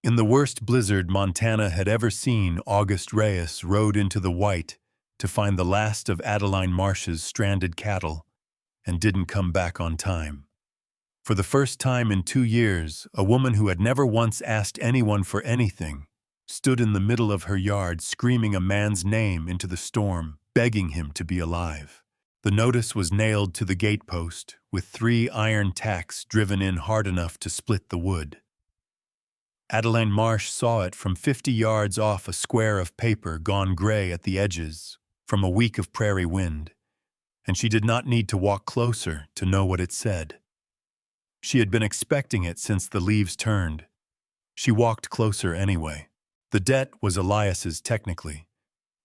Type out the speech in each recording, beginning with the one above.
In the worst blizzard Montana had ever seen, August Reyes rode into the white to find the last of Adeline Marsh's stranded cattle and didn't come back on time. For the first time in 2 years, a woman who had never once asked anyone for anything stood in the middle of her yard screaming a man's name into the storm, begging him to be alive. The notice was nailed to the gatepost, with 3 iron tacks driven in hard enough to split the wood. Adeline Marsh saw it from 50 yards off, a square of paper gone gray at the edges from a week of prairie wind, and she did not need to walk closer to know what it said. She had been expecting it since the leaves turned. She walked closer anyway. The debt was Elias's technically.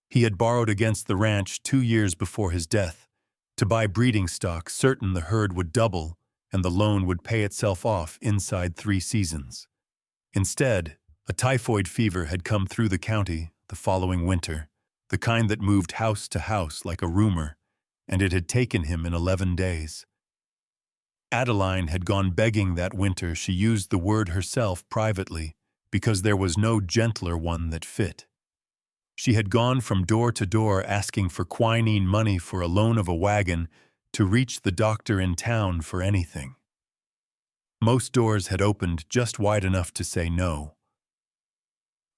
He had borrowed against the ranch 2 years before his death to buy breeding stock, certain the herd would double and the loan would pay itself off inside 3 seasons. Instead, a typhoid fever had come through the county the following winter, the kind that moved house to house like a rumor, and it had taken him in 11 days. Adeline had gone begging that winter. She used the word herself privately because there was no gentler one that fit. She had gone from door to door asking for quinine money for a loan of a wagon to reach the doctor in town for anything. Most doors had opened just wide enough to say no.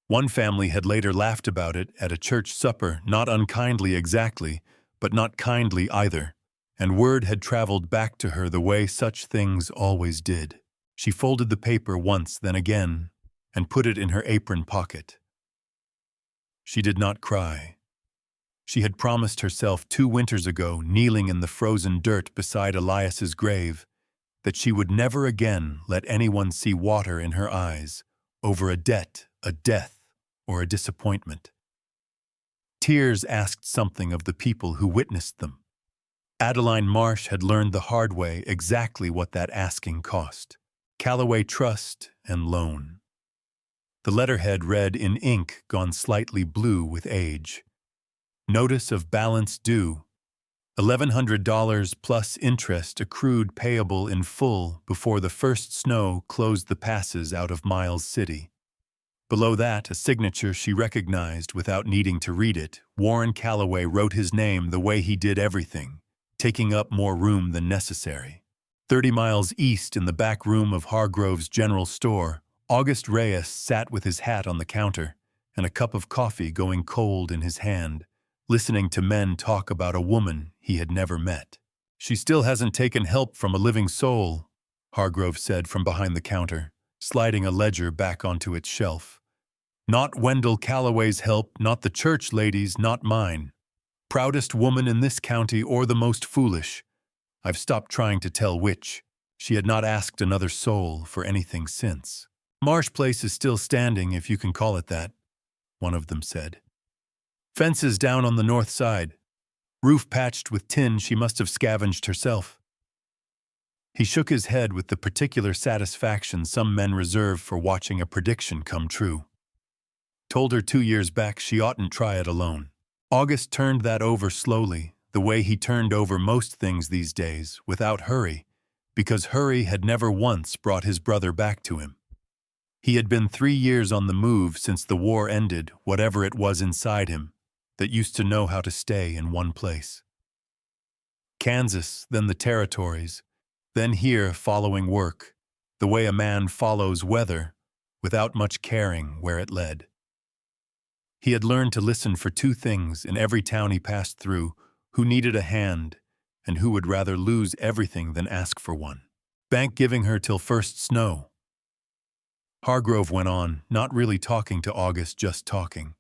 One family had later laughed about it at a church supper, not unkindly exactly, but not kindly either, and word had traveled back to her the way such things always did. She folded the paper once, then again, and put it in her apron pocket. She did not cry. She had promised herself 2 winters ago, kneeling in the frozen dirt beside Elias's grave, that she would never again let anyone see water in her eyes over a debt, a death, or a disappointment. Tears asked something of the people who witnessed them. Adeline Marsh had learned the hard way exactly what that asking cost: Callaway Trust and Loan. The letterhead read in ink gone slightly blue with age. Notice of balance due, $1,100 plus interest accrued payable in full before the first snow closed the passes out of Miles City. Below that, a signature she recognized without needing to read it. Warren Callaway wrote his name the way he did everything, taking up more room than necessary. 30 miles east, in the back room of Hargrove's General Store, August Reyes sat with his hat on the counter and a cup of coffee going cold in his hand, listening to men talk about a woman he had never met. "She still hasn't taken help from a living soul," Hargrove said from behind the counter, sliding a ledger back onto its shelf. "Not Wendell Callaway's help, not the church ladies, not mine. Proudest woman in this county or the most foolish. I've stopped trying to tell which." She had not asked another soul for anything since. "Marsh Place is still standing, if you can call it that," one of them said. "Fences down on the north side. Roof patched with tin she must have scavenged herself." He shook his head with the particular satisfaction some men reserve for watching a prediction come true. "Told her 2 years back she oughtn't try it alone." August turned that over slowly, the way he turned over most things these days, without hurry, because hurry had never once brought his brother back to him. He had been 3 years on the move since the war ended, whatever it was inside him that used to know how to stay in one place. Kansas, then the territories, then here following work, the way a man follows weather, without much caring where it led. He had learned to listen for 2 things in every town he passed through: who needed a hand and who would rather lose everything than ask for one. "Bank giving her till first snow," Hargrove went on, not really talking to August, just talking.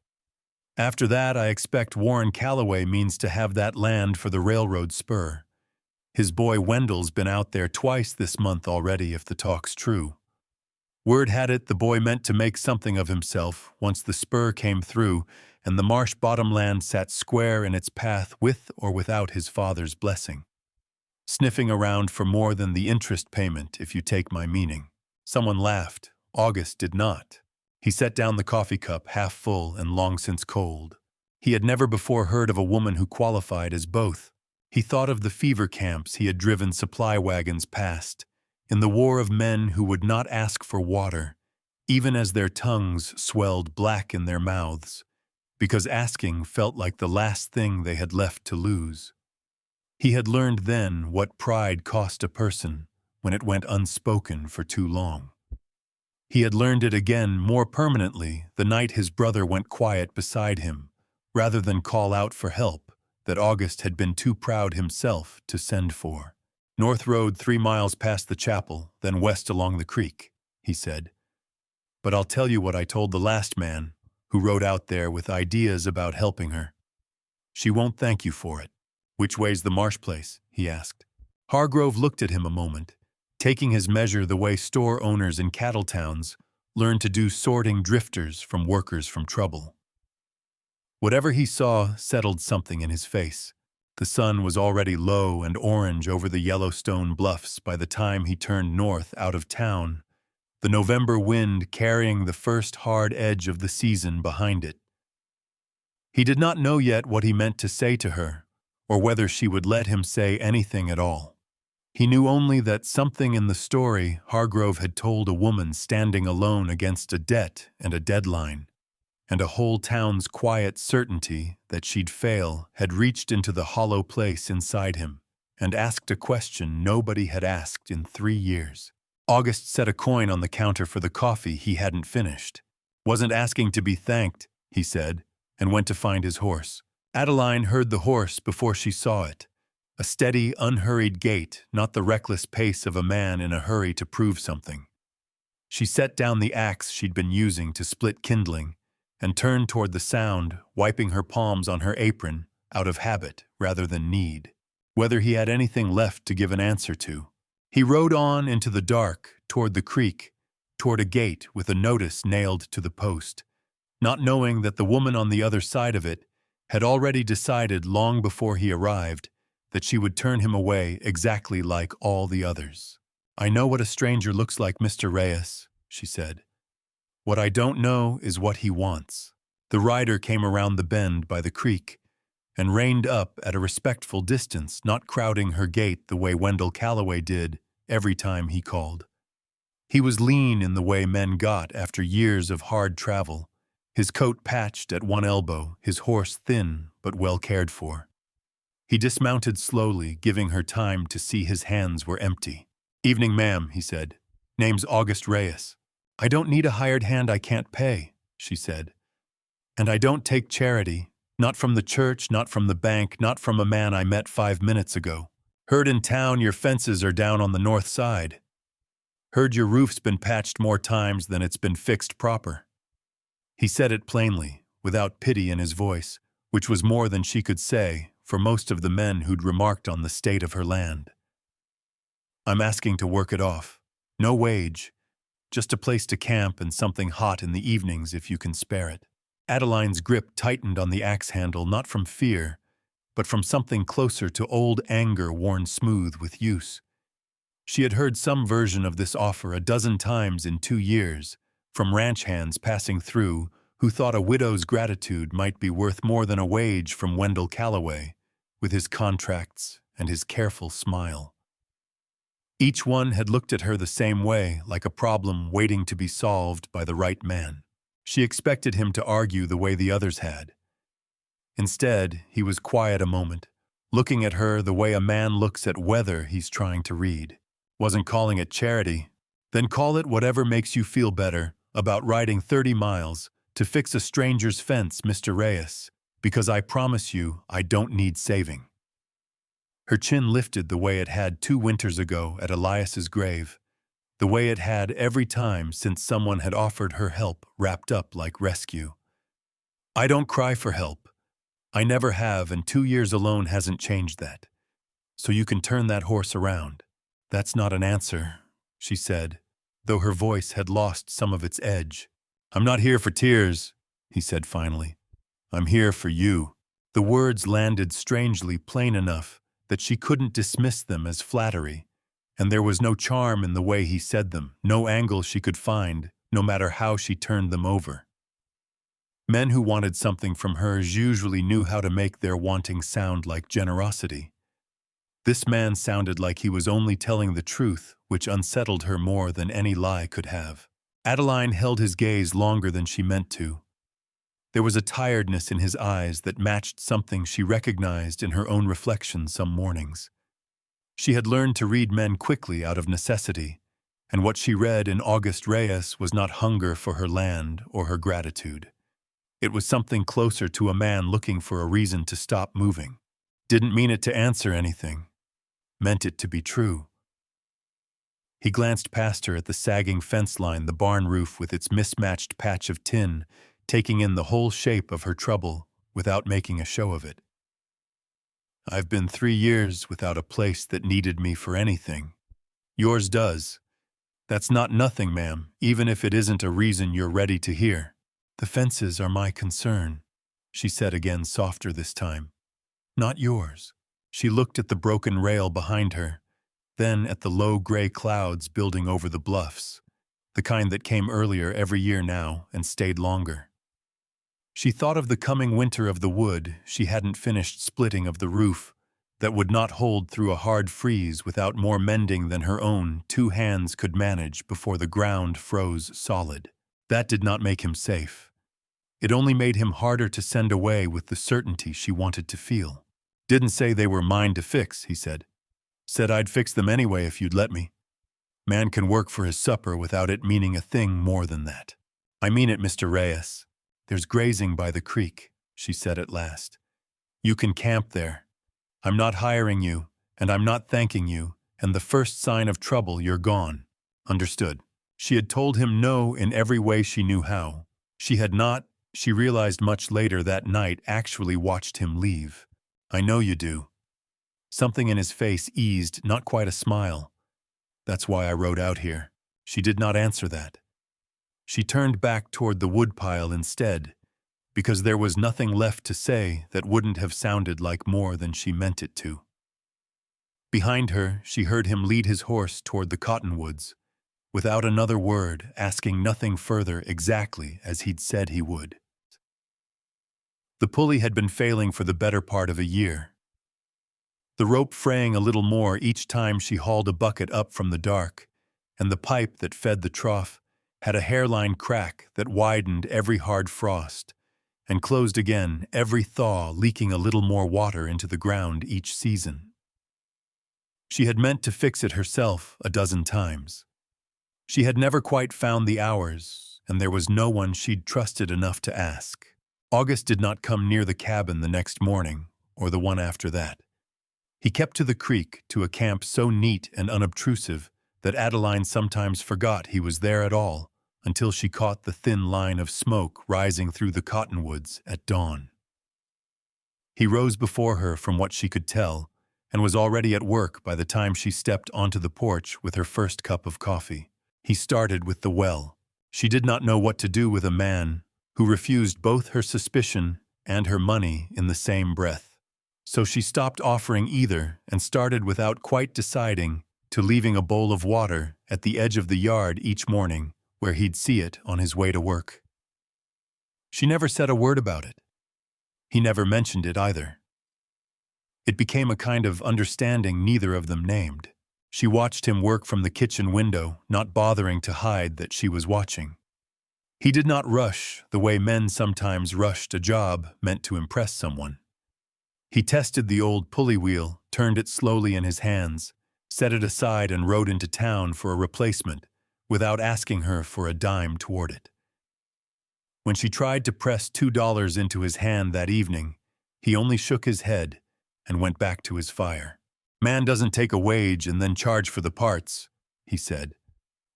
"After that, I expect Warren Callaway means to have that land for the railroad spur. His boy Wendell's been out there twice this month already, if the talk's true. Word had it the boy meant to make something of himself once the spur came through and the marsh bottomland sat square in its path with or without his father's blessing. Sniffing around for more than the interest payment, if you take my meaning." Someone laughed. August did not. He set down the coffee cup, half full and long since cold. He had never before heard of a woman who qualified as both. He thought of the fever camps he had driven supply wagons past, in the war of men who would not ask for water, even as their tongues swelled black in their mouths, because asking felt like the last thing they had left to lose. He had learned then what pride cost a person when it went unspoken for too long. He had learned it again more permanently the night his brother went quiet beside him, rather than call out for help that August had been too proud himself to send for. "North road 3 miles past the chapel, then west along the creek," he said. "But I'll tell you what I told the last man who rode out there with ideas about helping her. She won't thank you for it." "Which way's the Marsh place?" he asked. Hargrove looked at him a moment, taking his measure the way store owners in cattle towns learn to do, sorting drifters from workers from trouble. Whatever he saw settled something in his face. The sun was already low and orange over the Yellowstone bluffs by the time he turned north out of town, the November wind carrying the first hard edge of the season behind it. He did not know yet what he meant to say to her, or whether she would let him say anything at all. He knew only that something in the story Hargrove had told a woman standing alone against a debt and a deadline, and a whole town's quiet certainty that she'd fail had reached into the hollow place inside him and asked a question nobody had asked in 3 years. August set a coin on the counter for the coffee he hadn't finished. "Wasn't asking to be thanked," he said, and went to find his horse. Adeline heard the horse before she saw it. A steady, unhurried gait, not the reckless pace of a man in a hurry to prove something. She set down the axe she'd been using to split kindling and turned toward the sound, wiping her palms on her apron, out of habit rather than need. Whether he had anything left to give an answer to. He rode on into the dark, toward the creek, toward a gate with a notice nailed to the post, not knowing that the woman on the other side of it had already decided long before he arrived that she would turn him away exactly like all the others. "I know what a stranger looks like, Mr. Reyes," she said. "What I don't know is what he wants." The rider came around the bend by the creek and reined up at a respectful distance, not crowding her gait the way Wendell Calloway did every time he called. He was lean in the way men got after years of hard travel, his coat patched at one elbow, his horse thin but well cared for. He dismounted slowly, giving her time to see his hands were empty. "Evening, ma'am," he said. "Name's August Reyes." "I don't need a hired hand I can't pay," she said. "And I don't take charity, not from the church, not from the bank, not from a man I met 5 minutes ago. Heard in town your fences are down on the north side. Heard your roof's been patched more times than it's been fixed proper." He said it plainly, without pity in his voice, which was more than she could say for most of the men who'd remarked on the state of her land. "I'm asking to work it off. No wage. Just a place to camp and something hot in the evenings if you can spare it." Adeline's grip tightened on the axe handle not from fear, but from something closer to old anger worn smooth with use. She had heard some version of this offer a dozen times in 2 years, from ranch hands passing through who thought a widow's gratitude might be worth more than a wage from Wendell Calloway, with his contracts and his careful smile. Each one had looked at her the same way, like a problem waiting to be solved by the right man. She expected him to argue the way the others had. Instead, he was quiet a moment, looking at her the way a man looks at weather he's trying to read. "Wasn't calling it charity. Then call it whatever makes you feel better about riding 30 miles to fix a stranger's fence, Mr. Reyes, because I promise you I don't need saving." Her chin lifted the way it had 2 winters ago at Elias's grave, the way it had every time since someone had offered her help wrapped up like rescue. "I don't cry for help. I never have, and 2 years alone hasn't changed that. So you can turn that horse around." "That's not an answer," she said, though her voice had lost some of its edge. "I'm not here for tears," he said finally. "I'm here for you." The words landed strangely plain enough that she couldn't dismiss them as flattery, and there was no charm in the way he said them, no angle she could find, no matter how she turned them over. Men who wanted something from hers usually knew how to make their wanting sound like generosity. This man sounded like he was only telling the truth, which unsettled her more than any lie could have. Adeline held his gaze longer than she meant to. There was a tiredness in his eyes that matched something she recognized in her own reflection some mornings. She had learned to read men quickly out of necessity, and what she read in August Reyes was not hunger for her land or her gratitude. It was something closer to a man looking for a reason to stop moving. Didn't mean it to answer anything. Meant it to be true. He glanced past her at the sagging fence line, the barn roof with its mismatched patch of tin, taking in the whole shape of her trouble without making a show of it. I've been 3 years without a place that needed me for anything. Yours does. That's not nothing, ma'am, even if it isn't a reason you're ready to hear. The fences are my concern, she said again, softer this time. Not yours. She looked at the broken rail behind her, then at the low gray clouds building over the bluffs, the kind that came earlier every year now and stayed longer. She thought of the coming winter of the wood she hadn't finished splitting of the roof that would not hold through a hard freeze without more mending than her own 2 hands could manage before the ground froze solid. That did not make him safe. It only made him harder to send away with the certainty she wanted to feel. Didn't say they were mine to fix, he said. Said I'd fix them anyway if you'd let me. Man can work for his supper without it meaning a thing more than that. I mean it, Mr. Reyes. There's grazing by the creek, she said at last. You can camp there. I'm not hiring you, and I'm not thanking you, and the first sign of trouble, you're gone. Understood. She had told him no in every way she knew how. She had not, she realized much later that night, actually watched him leave. I know you do. Something in his face eased, not quite a smile. That's why I rode out here. She did not answer that. She turned back toward the woodpile instead, because there was nothing left to say that wouldn't have sounded like more than she meant it to. Behind her, she heard him lead his horse toward the cottonwoods, without another word, asking nothing further, exactly as he'd said he would. The pulley had been failing for the better part of a year, the rope fraying a little more each time she hauled a bucket up from the dark, and the pipe that fed the trough had a hairline crack that widened every hard frost and closed again every thaw, leaking a little more water into the ground each season. She had meant to fix it herself a dozen times. She had never quite found the hours, and there was no one she'd trusted enough to ask. August did not come near the cabin the next morning, or the one after that. He kept to the creek, to a camp so neat and unobtrusive that Adeline sometimes forgot he was there at all, until she caught the thin line of smoke rising through the cottonwoods at dawn. He rose before her from what she could tell, and was already at work by the time she stepped onto the porch with her first cup of coffee. He started with the well. She did not know what to do with a man who refused both her suspicion and her money in the same breath. So she stopped offering either and started without quite deciding to leaving a bowl of water at the edge of the yard each morning where he'd see it on his way to work. She never said a word about it. He never mentioned it either. It became a kind of understanding neither of them named. She watched him work from the kitchen window, not bothering to hide that she was watching. He did not rush the way men sometimes rushed a job meant to impress someone. He tested the old pulley wheel, turned it slowly in his hands, set it aside and rode into town for a replacement without asking her for a dime toward it. When she tried to press $2 into his hand that evening, he only shook his head and went back to his fire. Man doesn't take a wage and then charge for the parts, he said.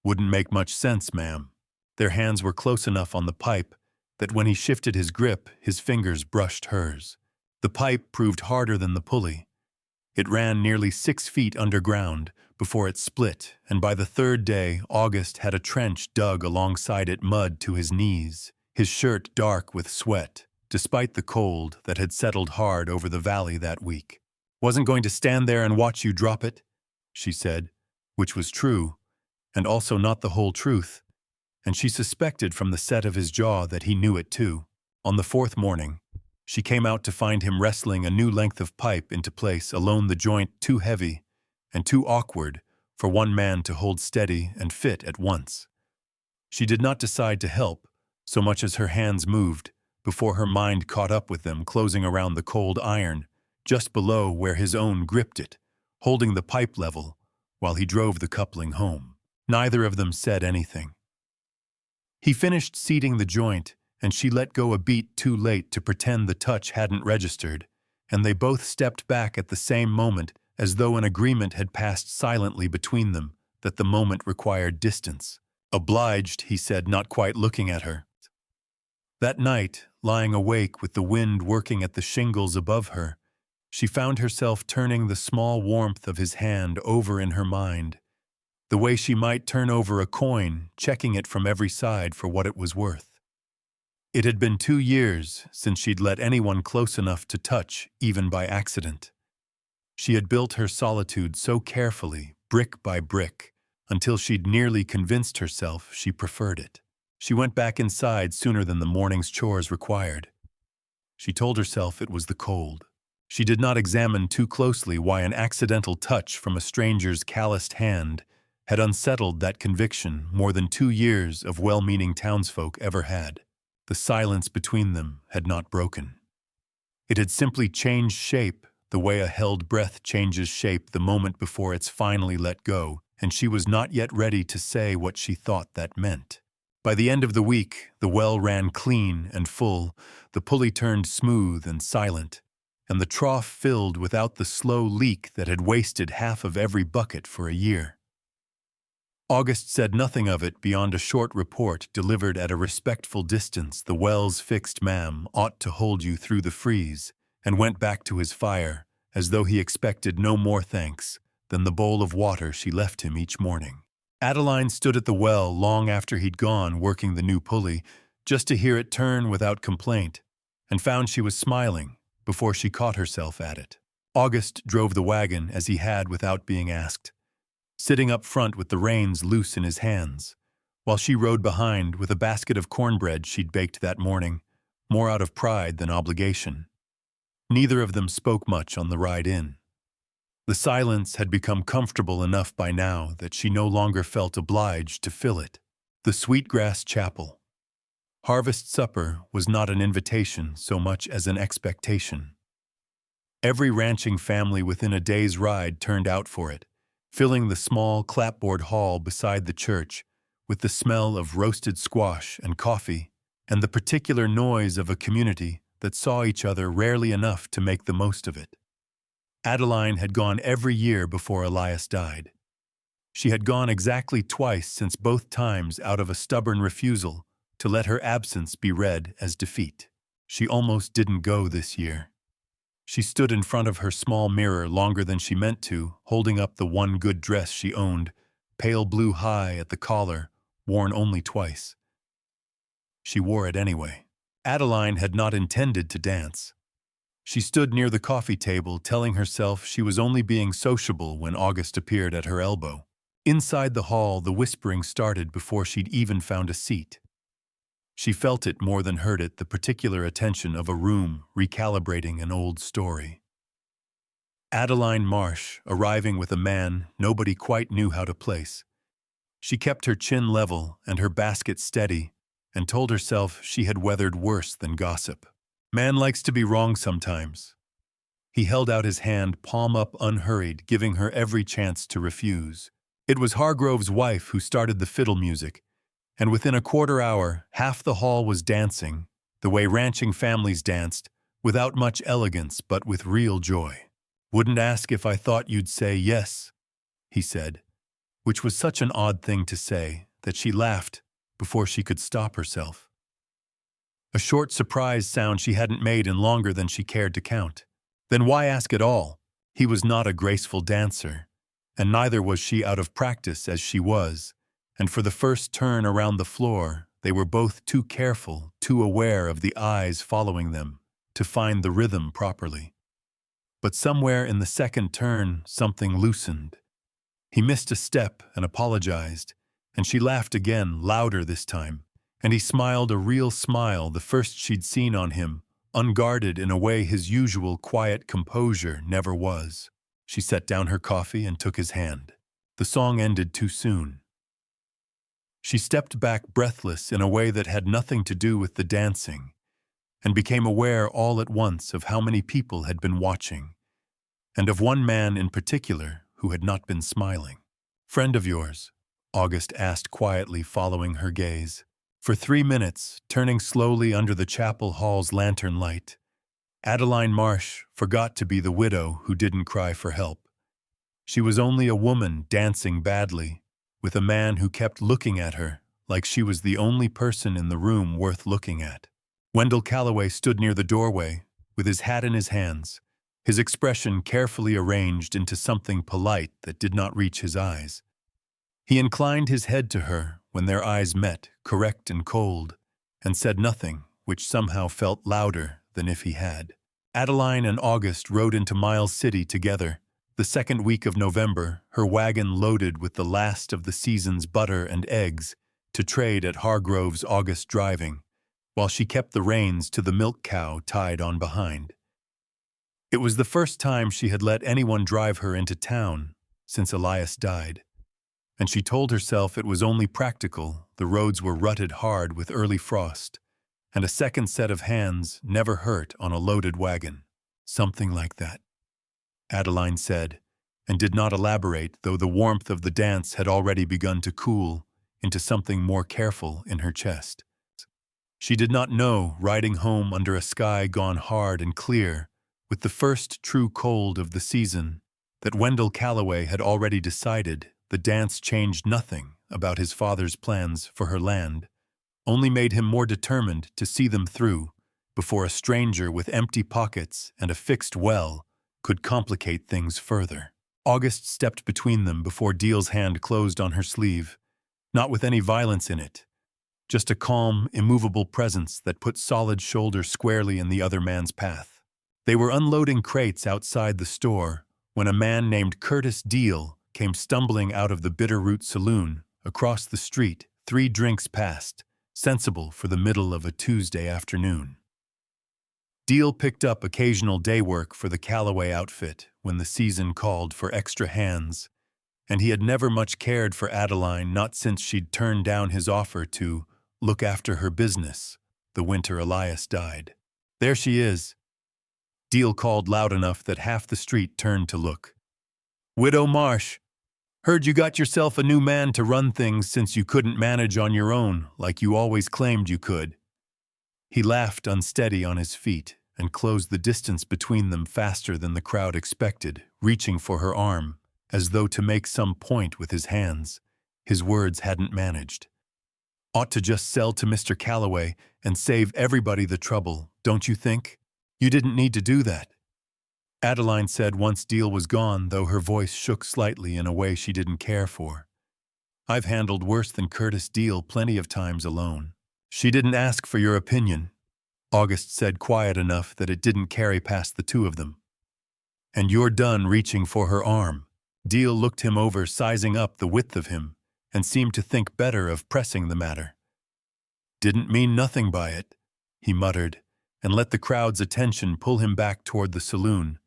Wouldn't make much sense, ma'am. Their hands were close enough on the pipe that when he shifted his grip, his fingers brushed hers. The pipe proved harder than the pulley. It ran nearly 6 feet underground before it split, and by the 3rd day, August had a trench dug alongside it, mud to his knees, his shirt dark with sweat, despite the cold that had settled hard over the valley that week. Wasn't going to stand there and watch you drop it, she said, which was true, and also not the whole truth, and she suspected from the set of his jaw that he knew it too. On the 4th morning, she came out to find him wrestling a new length of pipe into place, alone, the joint too heavy and too awkward for one man to hold steady and fit at once. She did not decide to help, so much as her hands moved, before her mind caught up with them, closing around the cold iron, just below where his own gripped it, holding the pipe level, while he drove the coupling home. Neither of them said anything. He finished seating the joint, and she let go a beat too late to pretend the touch hadn't registered, and they both stepped back at the same moment, as though an agreement had passed silently between them that the moment required distance. "Obliged," he said, not quite looking at her. That night, lying awake with the wind working at the shingles above her, she found herself turning the small warmth of his hand over in her mind, the way she might turn over a coin, checking it from every side for what it was worth. It had been 2 years since she'd let anyone close enough to touch, even by accident. She had built her solitude so carefully, brick by brick, until she'd nearly convinced herself she preferred it. She went back inside sooner than the morning's chores required. She told herself it was the cold. She did not examine too closely why an accidental touch from a stranger's calloused hand had unsettled that conviction more than 2 years of well-meaning townsfolk ever had. The silence between them had not broken. It had simply changed shape, the way a held breath changes shape the moment before it's finally let go, and she was not yet ready to say what she thought that meant. By the end of the week, the well ran clean and full, the pulley turned smooth and silent, and the trough filled without the slow leak that had wasted half of every bucket for a year. August said nothing of it beyond a short report delivered at a respectful distance. "The well's fixed, ma'am, ought to hold you through the freeze," and went back to his fire, as though he expected no more thanks than the bowl of water she left him each morning. Adeline stood at the well long after he'd gone, working the new pulley, just to hear it turn without complaint, and found she was smiling before she caught herself at it. August drove the wagon as he had without being asked, sitting up front with the reins loose in his hands, while she rode behind with a basket of cornbread she'd baked that morning, more out of pride than obligation. Neither of them spoke much on the ride in. The silence had become comfortable enough by now that she no longer felt obliged to fill it. The Sweetgrass Chapel. Harvest supper was not an invitation so much as an expectation. Every ranching family within a day's ride turned out for it, filling the small clapboard hall beside the church with the smell of roasted squash and coffee and the particular noise of a community that saw each other rarely enough to make the most of it. Adeline had gone every year before Elias died. She had gone exactly twice since, both times out of a stubborn refusal to let her absence be read as defeat. She almost didn't go this year. She stood in front of her small mirror longer than she meant to, holding up the one good dress she owned, pale blue high at the collar, worn only twice. She wore it anyway. Adeline had not intended to dance. She stood near the coffee table, telling herself she was only being sociable when August appeared at her elbow. Inside the hall, the whispering started before she'd even found a seat. She felt it more than heard it, the particular attention of a room recalibrating an old story. Adeline Marsh, arriving with a man nobody quite knew how to place. She kept her chin level and her basket steady, and told herself she had weathered worse than gossip. Man likes to be wrong sometimes. He held out his hand, palm up, unhurried, giving her every chance to refuse. It was Hargrove's wife who started the fiddle music, and within a quarter hour, half the hall was dancing, the way ranching families danced, without much elegance but with real joy. "Wouldn't ask if I thought you'd say yes," he said, which was such an odd thing to say that she laughed before she could stop herself. A short surprised sound she hadn't made in longer than she cared to count. Then why ask at all? He was not a graceful dancer, and neither was she out of practice as she was, and for the first turn around the floor, they were both too careful, too aware of the eyes following them, to find the rhythm properly. But somewhere in the second turn, something loosened. He missed a step and apologized, and she laughed again, louder this time, and he smiled a real smile, the first she'd seen on him, unguarded in a way his usual quiet composure never was. She set down her coffee and took his hand. The song ended too soon. She stepped back breathless in a way that had nothing to do with the dancing, and became aware all at once of how many people had been watching, and of one man in particular who had not been smiling. "Friend of yours?" August asked quietly, following her gaze. For 3 minutes, turning slowly under the chapel hall's lantern light, Adeline Marsh forgot to be the widow who didn't cry for help. She was only a woman dancing badly, with a man who kept looking at her like she was the only person in the room worth looking at. Wendell Calloway stood near the doorway, with his hat in his hands, his expression carefully arranged into something polite that did not reach his eyes. He inclined his head to her when their eyes met, correct and cold, and said nothing, which somehow felt louder than if he had. Adeline and August rode into Miles City together, the second week of November, her wagon loaded with the last of the season's butter and eggs, to trade at Hargrove's August driving, while she kept the reins to the milk cow tied on behind. It was the first time she had let anyone drive her into town since Elias died, and she told herself it was only practical. The roads were rutted hard with early frost, and a second set of hands never hurt on a loaded wagon. "Something like that," Adeline said, and did not elaborate, though the warmth of the dance had already begun to cool into something more careful in her chest. She did not know, riding home under a sky gone hard and clear, with the first true cold of the season, that Wendell Calloway had already decided the dance changed nothing about his father's plans for her land, only made him more determined to see them through before a stranger with empty pockets and a fixed well could complicate things further. August stepped between them before Deal's hand closed on her sleeve, not with any violence in it, just a calm, immovable presence that put solid shoulders squarely in the other man's path. They were unloading crates outside the store when a man named Curtis Deal came stumbling out of the Bitterroot Saloon across the street, 3 drinks past, sensible for the middle of a Tuesday afternoon. Deal picked up occasional day work for the Calloway outfit when the season called for extra hands, and he had never much cared for Adeline, not since she'd turned down his offer to look after her business the winter Elias died. "There she is," Deal called loud enough that half the street turned to look. "Widow Marsh, heard you got yourself a new man to run things since you couldn't manage on your own like you always claimed you could." He laughed, unsteady on his feet, and closed the distance between them faster than the crowd expected, reaching for her arm, as though to make some point with his hands. His words hadn't managed. "Ought to just sell to Mr. Calloway and save everybody the trouble, don't you think? You didn't need to do that," Adeline said once Deal was gone, though her voice shook slightly in a way she didn't care for. "I've handled worse than Curtis Deal plenty of times alone." "She didn't ask for your opinion," August said, quiet enough that it didn't carry past the two of them. "And you're done reaching for her arm." Deal looked him over, sizing up the width of him, and seemed to think better of pressing the matter. "Didn't mean nothing by it," he muttered, and let the crowd's attention pull him back toward the saloon,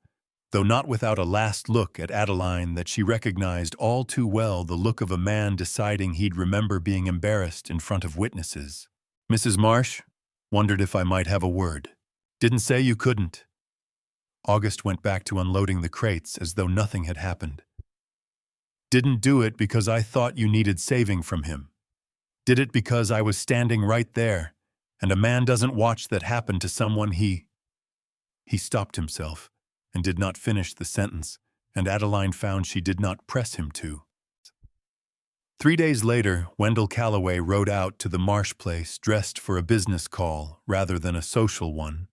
though not without a last look at Adeline that she recognized all too well, the look of a man deciding he'd remember being embarrassed in front of witnesses. "Mrs. Marsh, wondered if I might have a word." "Didn't say you couldn't." August went back to unloading the crates as though nothing had happened. "Didn't do it because I thought you needed saving from him. Did it because I was standing right there, and a man doesn't watch that happen to someone he—" He stopped himself and did not finish the sentence, and Adeline found she did not press him to. 3 days later, Wendell Calloway rode out to the Marsh place dressed for a business call rather than a social one,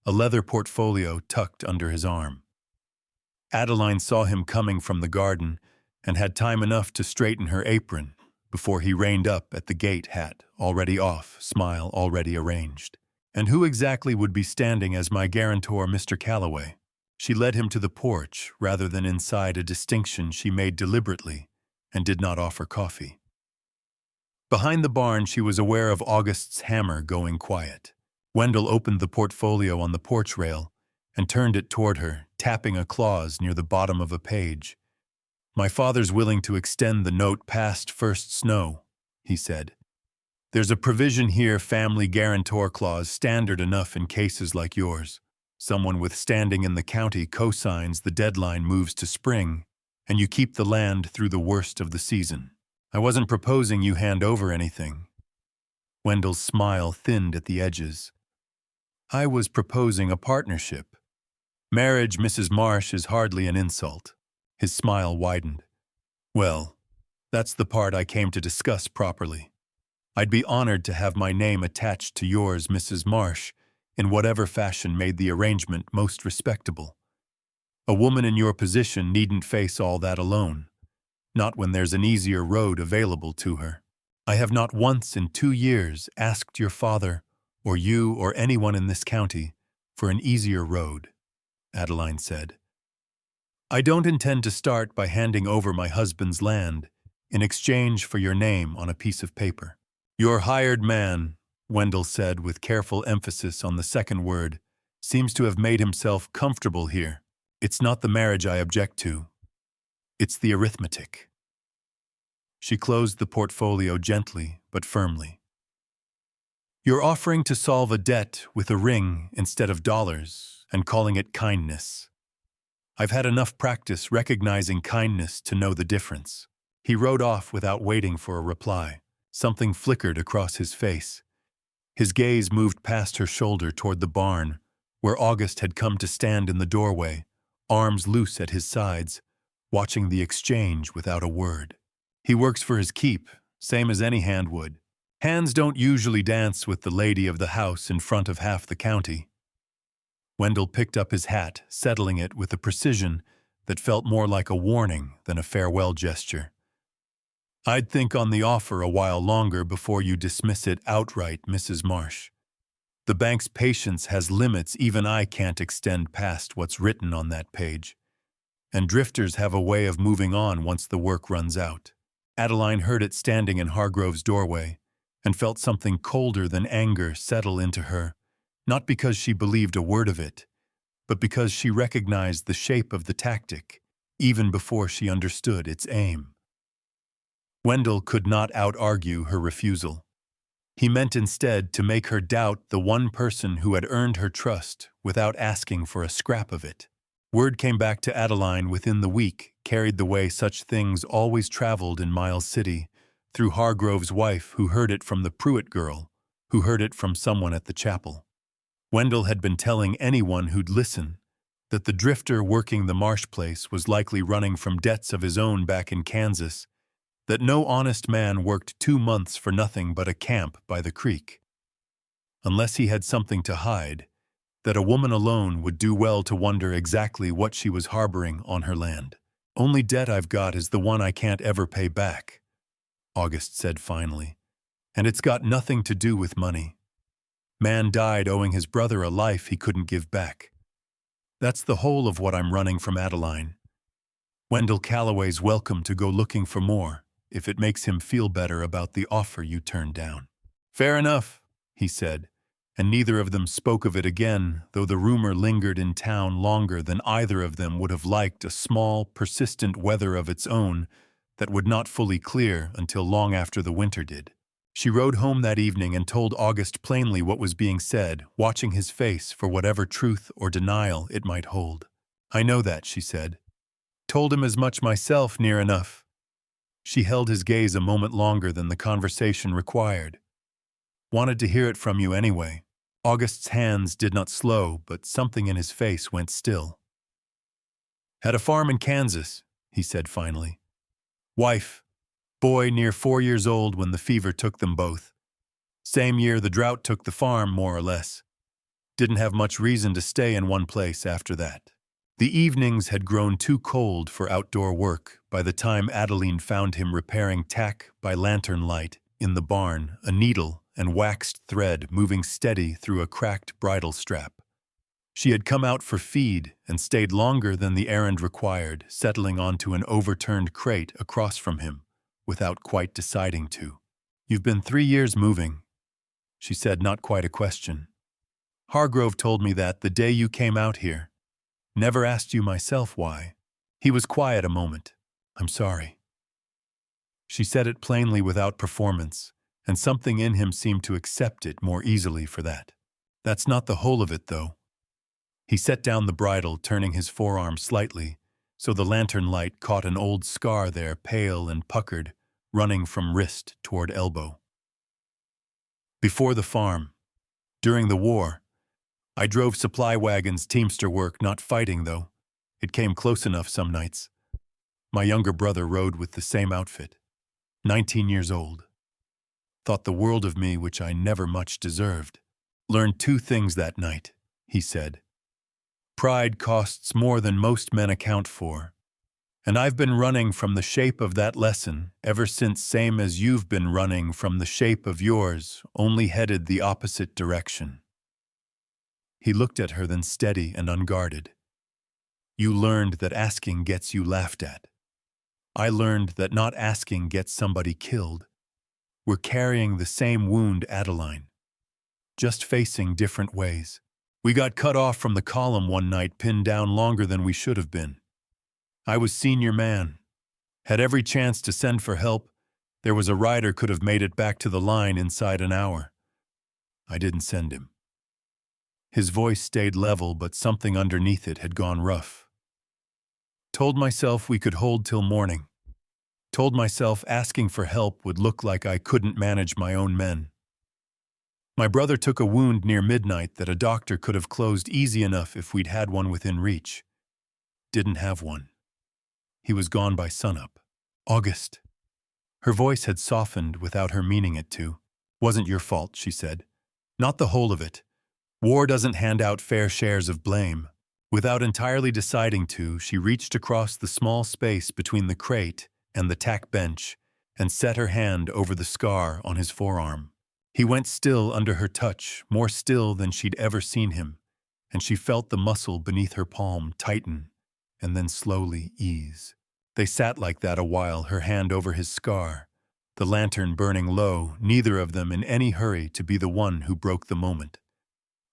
a leather portfolio tucked under his arm. Adeline saw him coming from the garden and had time enough to straighten her apron before he reined up at the gate, hat already off, smile already arranged. "And who exactly would be standing as my guarantor, Mr. Calloway?" She led him to the porch rather than inside, a distinction she made deliberately, and did not offer coffee. Behind the barn, she was aware of August's hammer going quiet. Wendell opened the portfolio on the porch rail and turned it toward her, tapping a clause near the bottom of a page. "My father's willing to extend the note past first snow," he said. There's a provision here, family guarantor clause, standard enough in cases like yours. Someone with standing in the county cosigns, the deadline moves to spring, and you keep the land through the worst of the season. I wasn't proposing you hand over anything. Wendell's smile thinned at the edges. I was proposing a partnership. Marriage, Mrs. Marsh, is hardly an insult. His smile widened. Well, that's the part I came to discuss properly. I'd be honored to have my name attached to yours, Mrs. Marsh, in whatever fashion made the arrangement most respectable. A woman in your position needn't face all that alone, not when there's an easier road available to her. I have not once in 2 years asked your father, or you, or anyone in this county, for an easier road, Adeline said. I don't intend to start by handing over my husband's land in exchange for your name on a piece of paper. Your hired man, Wendell said with careful emphasis on the second word, seems to have made himself comfortable here. It's not the marriage I object to. It's the arithmetic. She closed the portfolio gently but firmly. You're offering to solve a debt with a ring instead of dollars and calling it kindness. I've had enough practice recognizing kindness to know the difference. He rode off without waiting for a reply. Something flickered across his face. His gaze moved past her shoulder toward the barn, where August had come to stand in the doorway, arms loose at his sides, watching the exchange without a word. He works for his keep, same as any hand would. Hands don't usually dance with the lady of the house in front of half the county. Wendell picked up his hat, settling it with a precision that felt more like a warning than a farewell gesture. I'd think on the offer a while longer before you dismiss it outright, Mrs. Marsh. The bank's patience has limits even I can't extend past what's written on that page. And drifters have a way of moving on once the work runs out. Adeline heard it standing in Hargrove's doorway and felt something colder than anger settle into her, not because she believed a word of it, but because she recognized the shape of the tactic, even before she understood its aim. Wendell could not out-argue her refusal. He meant instead to make her doubt the one person who had earned her trust without asking for a scrap of it. Word came back to Adeline within the week, carried the way such things always traveled in Miles City, through Hargrove's wife, who heard it from the Pruitt girl, who heard it from someone at the chapel. Wendell had been telling anyone who'd listen that the drifter working the Marsh place was likely running from debts of his own back in Kansas, that no honest man worked 2 months for nothing but a camp by the creek. Unless he had something to hide, that a woman alone would do well to wonder exactly what she was harboring on her land. Only debt I've got is the one I can't ever pay back, August said finally, and it's got nothing to do with money. Man died owing his brother a life he couldn't give back. That's the whole of what I'm running from Adeline. Wendell Calloway's welcome to go looking for more, if it makes him feel better about the offer you turned down. Fair enough, he said, and neither of them spoke of it again, though the rumor lingered in town longer than either of them would have liked, a small, persistent weather of its own that would not fully clear until long after the winter did. She rode home that evening and told August plainly what was being said, watching his face for whatever truth or denial it might hold. I know that, she said. Told him as much myself, near enough. She held his gaze a moment longer than the conversation required. Wanted to hear it from you anyway. August's hands did not slow, but something in his face went still. Had a farm in Kansas, he said finally. Wife, boy near 4 years old when the fever took them both. Same year the drought took the farm, more or less. Didn't have much reason to stay in one place after that. The evenings had grown too cold for outdoor work by the time Adeline found him repairing tack by lantern light in the barn, a needle and waxed thread moving steady through a cracked bridle strap. She had come out for feed and stayed longer than the errand required, settling onto an overturned crate across from him, without quite deciding to. You've been 3 years moving, she said, not quite a question. Hargrove told me that the day you came out here. Never asked you myself why. He was quiet a moment. I'm sorry. She said it plainly without performance, and something in him seemed to accept it more easily for that. That's not the whole of it, though. He set down the bridle, turning his forearm slightly, so the lantern light caught an old scar there, pale and puckered, running from wrist toward elbow. Before the farm, during the war, I drove supply wagons, teamster work, not fighting, though. It came close enough some nights. My younger brother rode with the same outfit. 19 years old. Thought the world of me, which I never much deserved. Learned two things that night, he said. Pride costs more than most men account for. And I've been running from the shape of that lesson ever since, same as you've been running from the shape of yours, only headed the opposite direction. He looked at her, then steady and unguarded. You learned that asking gets you laughed at. I learned that not asking gets somebody killed. We're carrying the same wound, Adeline, just facing different ways. We got cut off from the column one night, pinned down longer than we should have been. I was senior man. Had every chance to send for help. There was a rider could have made it back to the line inside an hour. I didn't send him. His voice stayed level, but something underneath it had gone rough. Told myself we could hold till morning. Told myself asking for help would look like I couldn't manage my own men. My brother took a wound near midnight that a doctor could have closed easy enough if we'd had one within reach. Didn't have one. He was gone by sunup. August. Her voice had softened without her meaning it to. Wasn't your fault, she said. Not the whole of it. War doesn't hand out fair shares of blame. Without entirely deciding to, she reached across the small space between the crate and the tack bench and set her hand over the scar on his forearm. He went still under her touch, more still than she'd ever seen him, and she felt the muscle beneath her palm tighten and then slowly ease. They sat like that a while, her hand over his scar, the lantern burning low, neither of them in any hurry to be the one who broke the moment.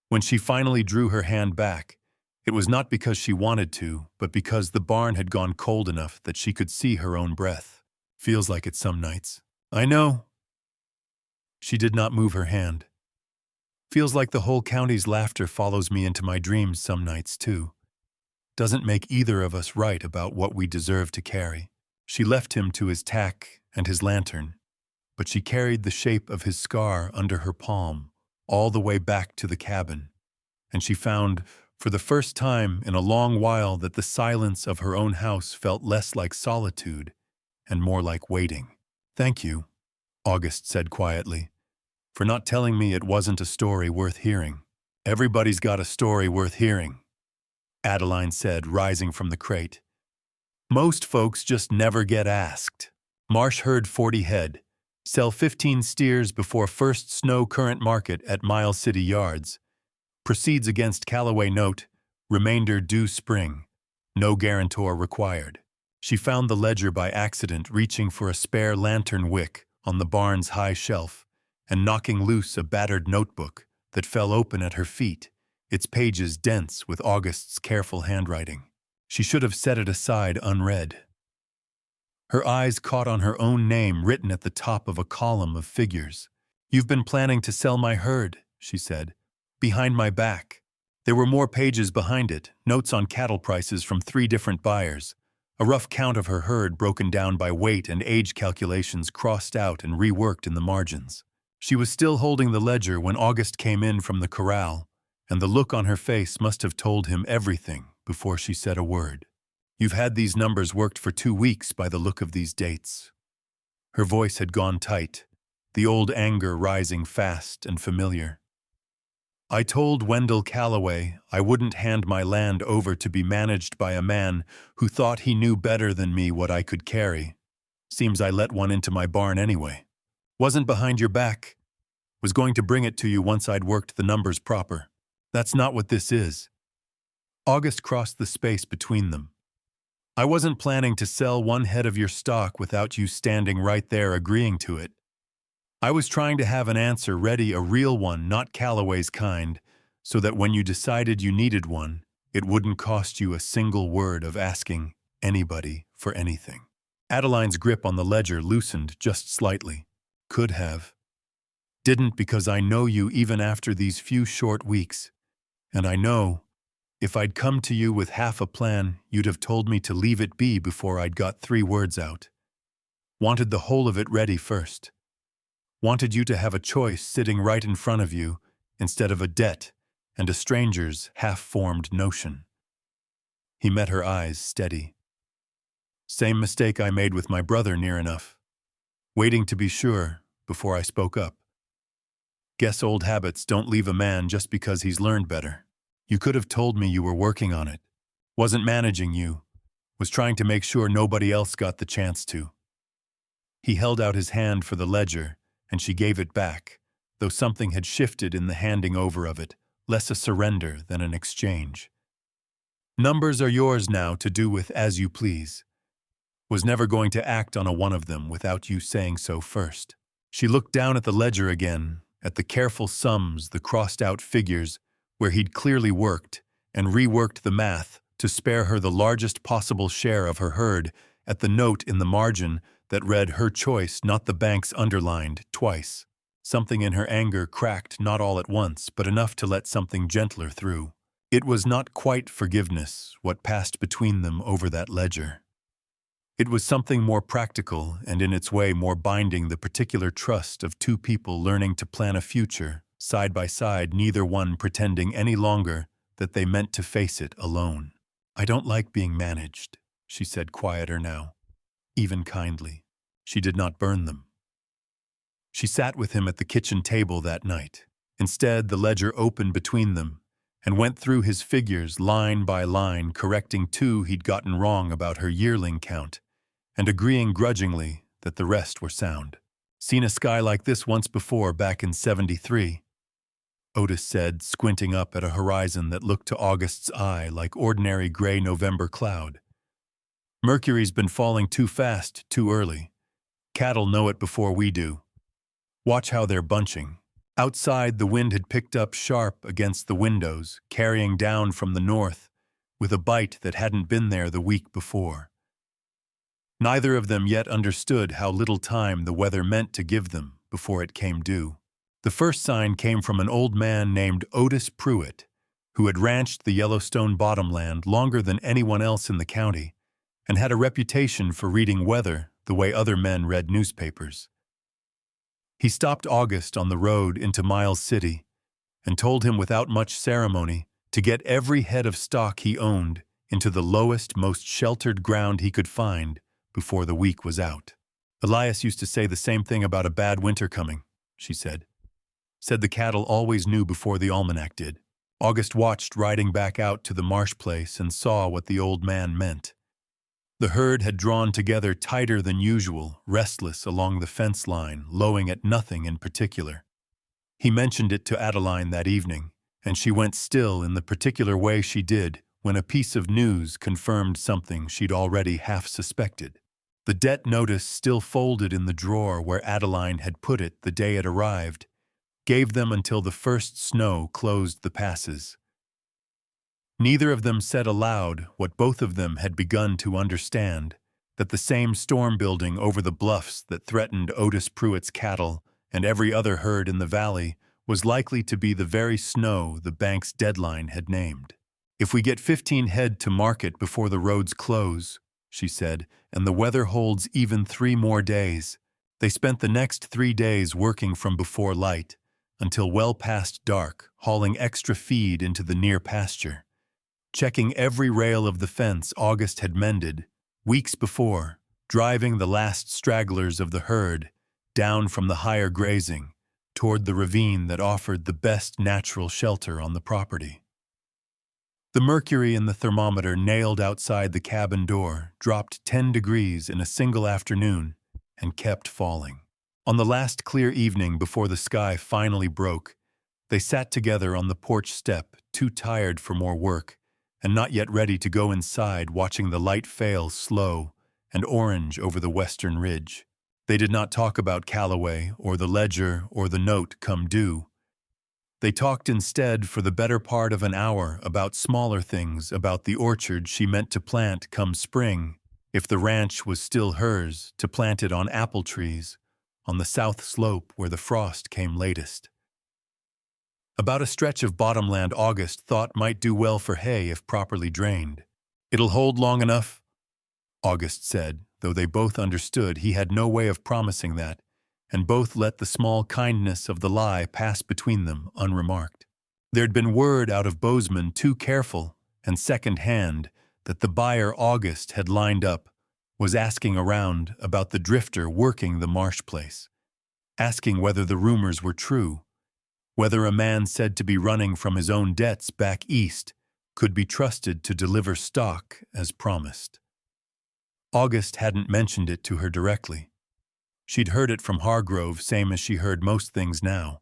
When she finally drew her hand back, it was not because she wanted to, but because the barn had gone cold enough that she could see her own breath. Feels like it some nights. I know. She did not move her hand. Feels like the whole county's laughter follows me into my dreams some nights, too. Doesn't make either of us right about what we deserve to carry. She left him to his tack and his lantern, but she carried the shape of his scar under her palm all the way back to the cabin, and she found, for the first time in a long while, that the silence of her own house felt less like solitude and more like waiting. Thank you, August said quietly, for not telling me it wasn't a story worth hearing. Everybody's got a story worth hearing, Adeline said, rising from the crate. Most folks just never get asked. Marsh herd 40 head, sell 15 steers before first snow current market at Mile City Yards. Proceeds against Callaway note, remainder due spring. No guarantor required. She found the ledger by accident, reaching for a spare lantern wick on the barn's high shelf and knocking loose a battered notebook that fell open at her feet, its pages dense with August's careful handwriting. She should have set it aside unread. Her eyes caught on her own name written at the top of a column of figures. You've been planning to sell my herd, she said. Behind my back. There were more pages behind it, notes on cattle prices from 3 different buyers, a rough count of her herd broken down by weight and age calculations crossed out and reworked in the margins. She was still holding the ledger when August came in from the corral, and the look on her face must have told him everything before she said a word. You've had these numbers worked for 2 weeks by the look of these dates. Her voice had gone tight, the old anger rising fast and familiar. I told Wendell Callaway I wouldn't hand my land over to be managed by a man who thought he knew better than me what I could carry. Seems I let one into my barn anyway. Wasn't behind your back. Was going to bring it to you once I'd worked the numbers proper. That's not what this is. August crossed the space between them. I wasn't planning to sell 1 head of your stock without you standing right there agreeing to it. I was trying to have an answer ready, a real one, not Callaway's kind, so that when you decided you needed one, it wouldn't cost you a single word of asking anybody for anything. Adeline's grip on the ledger loosened just slightly. Could have. Didn't, because I know you even after these few short weeks. And I know, if I'd come to you with half a plan, you'd have told me to leave it be before I'd got 3 words out. Wanted the whole of it ready first. Wanted you to have a choice sitting right in front of you, instead of a debt and a stranger's half-formed notion. He met her eyes steady. Same mistake I made with my brother, near enough. Waiting to be sure before I spoke up. Guess old habits don't leave a man just because he's learned better. You could have told me you were working on it. Wasn't managing you. Was trying to make sure nobody else got the chance to. He held out his hand for the ledger, and she gave it back, though something had shifted in the handing over of it, less a surrender than an exchange. Numbers are yours now to do with as you please. Was never going to act on a one of them without you saying so first. She looked down at the ledger again, at the careful sums, the crossed-out figures, where he'd clearly worked, and reworked the math to spare her the largest possible share of her herd, at the note in the margin that read her choice, not the bank's, underlined twice. Something in her anger cracked, not all at once, but enough to let something gentler through. It was not quite forgiveness, what passed between them over that ledger. It was something more practical and in its way more binding, the particular trust of 2 people learning to plan a future, side by side, neither one pretending any longer that they meant to face it alone. I don't like being managed, she said, quieter now, even kindly. She did not burn them. She sat with him at the kitchen table that night. Instead, the ledger opened between them and went through his figures line by line, correcting 2 he'd gotten wrong about her yearling count, and agreeing grudgingly that the rest were sound. Seen a sky like this once before, back in '73, Otis said, squinting up at a horizon that looked to August's eye like ordinary gray November cloud. Mercury's been falling too fast, too early. Cattle know it before we do. Watch how they're bunching. Outside, the wind had picked up sharp against the windows, carrying down from the north, with a bite that hadn't been there the week before. Neither of them yet understood how little time the weather meant to give them before it came due. The first sign came from an old man named Otis Pruitt, who had ranched the Yellowstone bottomland longer than anyone else in the county, and had a reputation for reading weather the way other men read newspapers. He stopped August on the road into Miles City and told him without much ceremony to get every head of stock he owned into the lowest, most sheltered ground he could find before the week was out. Elias used to say the same thing about a bad winter coming, she said. Said the cattle always knew before the almanac did. August watched riding back out to the Marsh place and saw what the old man meant. The herd had drawn together tighter than usual, restless along the fence line, lowing at nothing in particular. He mentioned it to Adeline that evening, and she went still in the particular way she did when a piece of news confirmed something she'd already half suspected. The debt notice, still folded in the drawer where Adeline had put it the day it arrived, gave them until the first snow closed the passes. Neither of them said aloud what both of them had begun to understand, that the same storm building over the bluffs that threatened Otis Pruitt's cattle and every other herd in the valley was likely to be the very snow the bank's deadline had named. If we get 15 head to market before the roads close, she said, and the weather holds even 3 more days. They spent the next 3 days working from before light, until well past dark, hauling extra feed into the near pasture. Checking every rail of the fence August had mended, weeks before, driving the last stragglers of the herd down from the higher grazing toward the ravine that offered the best natural shelter on the property. The mercury in the thermometer nailed outside the cabin door dropped 10 degrees in a single afternoon and kept falling. On the last clear evening before the sky finally broke, they sat together on the porch step, too tired for more work, and not yet ready to go inside, watching the light fail slow and orange over the western ridge. They did not talk about Callaway or the ledger or the note come due. They talked instead for the better part of an hour about smaller things, about the orchard she meant to plant come spring, If the ranch was still hers, to plant it on apple trees, on the south slope where the frost came latest. About a stretch of bottomland August thought might do well for hay if properly drained. "It'll hold long enough," August said, though they both understood he had no way of promising that, and both let the small kindness of the lie pass between them unremarked. There'd been word out of Bozeman too careful and second-hand that the buyer August had lined up was asking around about the drifter working the Marsh place, asking whether the rumors were true, whether a man said to be running from his own debts back east could be trusted to deliver stock as promised. August hadn't mentioned it to her directly. She'd heard it from Hargrove, same as she heard most things now.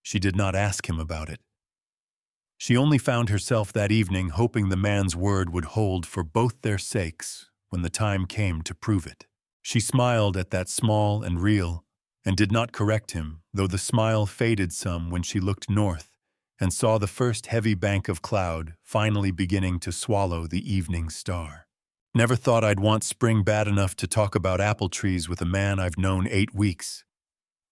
She did not ask him about it. She only found herself that evening hoping the man's word would hold for both their sakes when the time came to prove it. She smiled at that small and real, and did not correct him, though the smile faded some when she looked north and saw the first heavy bank of cloud finally beginning to swallow the evening star. "Never thought I'd want spring bad enough to talk about apple trees with a man I've known 8 weeks,